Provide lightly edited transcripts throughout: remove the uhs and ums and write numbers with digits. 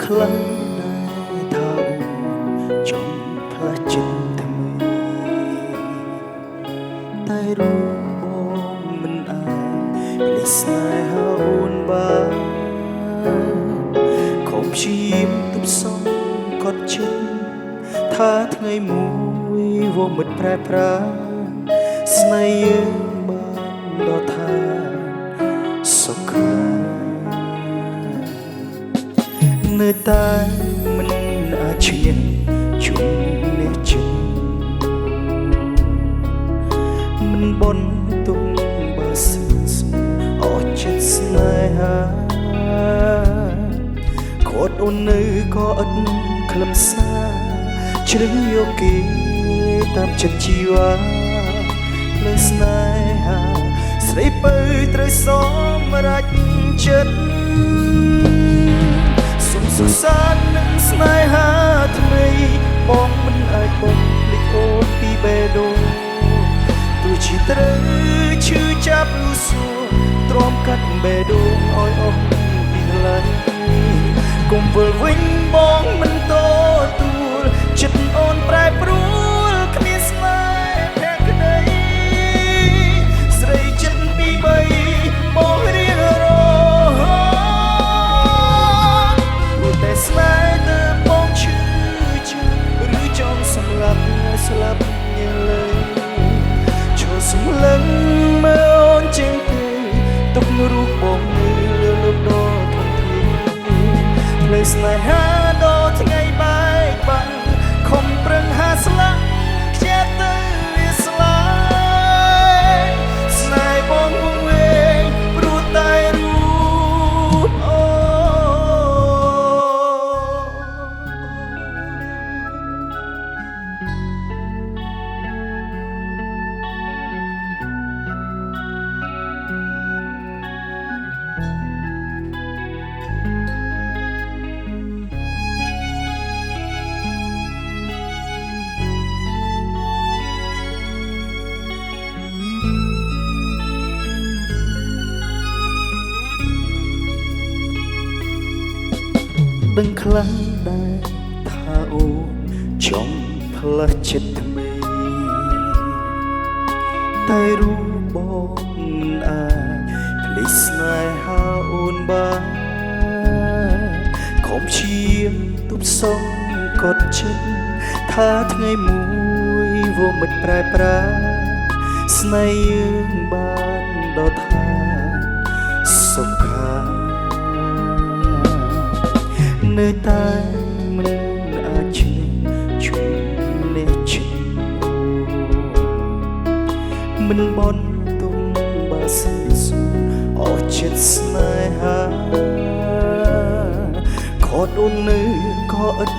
ខ្លាំងណាស់ថាអូនចង់ផ្លាស់ចិត្តថ្មីតែរូបបងមិនអាចភ្លេចស្នេហាអូនបានខំព្យាយាមទប់សងកត់ចិត្តថាថ្ងៃមួយវមិត្តប្រែប្រាស្នេហ៍យើងបានដល់ថាសុខនៅតែមិនអាចឈ្នះជុំនេះចិត្តមិនបនទុំបើសិនអស់ចិត្តស្នេហាខត់អូននៅក៏អត់ខ្លឹមសារជ្រឹងយកគេតាមចិត្តជីវ៉ាលើស្នេហាស្រីពៅត្រូវសមរចចិត្តសុំសុខសាន្តនឹងស្នេហាថ្មីបងមិនអាចបំភ្លេចអូនពីបេះដូងទោះជាត្រូវឈឺចាប់លូសួរទ្រាំកាត់បេះដូងឲ្យអស់ពីឡៃកុំវិលវិញបងមិនតទួលចិត្តអូនប្រែប្រួលគ្មានស្នេហ៍ភក្តីស្រីចិត្តពីបីបងរៀងរហូតព្រោះតែស្នេហ៍ទៅបងឈឺចាប់ឬចង់សម្លាប់ស្លាប់ញ៉ាំលើចូលសម្លឹងមើលអូនចេញទៅទុករូបបងនៅលើលោកដ៏ធំធានផ្លូវស្នេហាដល់ថ្ងៃបែកបាក់ខំប្រឹងហាស្លាប់ខ្ជិះទៅវាស្លាយស្នេហ៍បងវង្វេងព្រោះតែរូបអូដឹងខ្លាំងដែរថាអូនចង់ផ្លាស់ចិត្តថ្មីតែរូបបងមិនអាចភ្លេចស្នេហាអូនបានខំព្យាយាមទប់សងកត់ចិត្តថាថ្ងៃមួយវមិត្តប្រែប្រាស្នេហ៍យើងបានដល់ថាសុខានៅតែមិនអាចឈ្នះជុំនេះចិត្តមិនបនទុំបើសិនសូអស់ចិត្តស្នេហាខត់អូននៅក៏អត់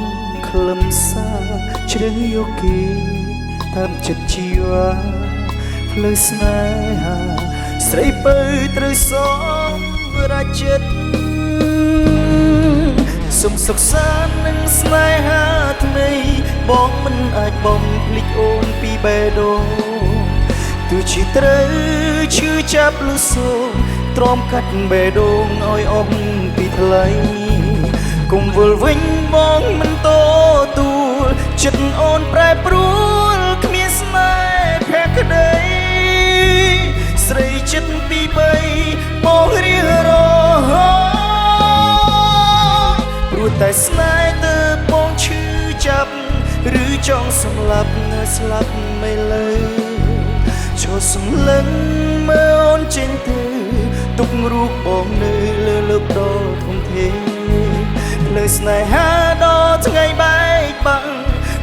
ខ្លឹមសារជ្រៅយកគេតាមចិត្តជីវ៉ាផ្លូវស្នេហាស្រីពៅត្រូវសមរចិត្តសុំសុខសាន្តនឹងស្នេហាថ្មីបងមិនអាចបំភ្លេចអូនពីបេះដូងទោះជាត្រូវឈឺចាប់លូសូមទ្រាំកាត់បេះដូងឲ្យអស់ពីថ្លៃកុំវិលវិញបងមិនតទួលចិត្តអូនប្រែប្រួលគ្មានស្នេហ៍ភក្តីស្រីចិត្តពីបីបងរៀងរហូតព្រោះតែស្នេហ៍ទៅបងឈឺចាប់ឬចង់សម្លាប់នៅស្លាប់មិនលើចូលសម្លឹងមើលអូនចេញទៅទុករូបបងនៅលើលោកដ៏ធំធេងផ្លូវស្នេហាដល់ថ្ងៃបែកបាក់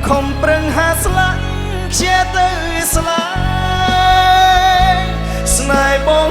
ខំប្រឹងហាស្លាប់ខ្ជិះទៅស្លាយស្នេហ៍បង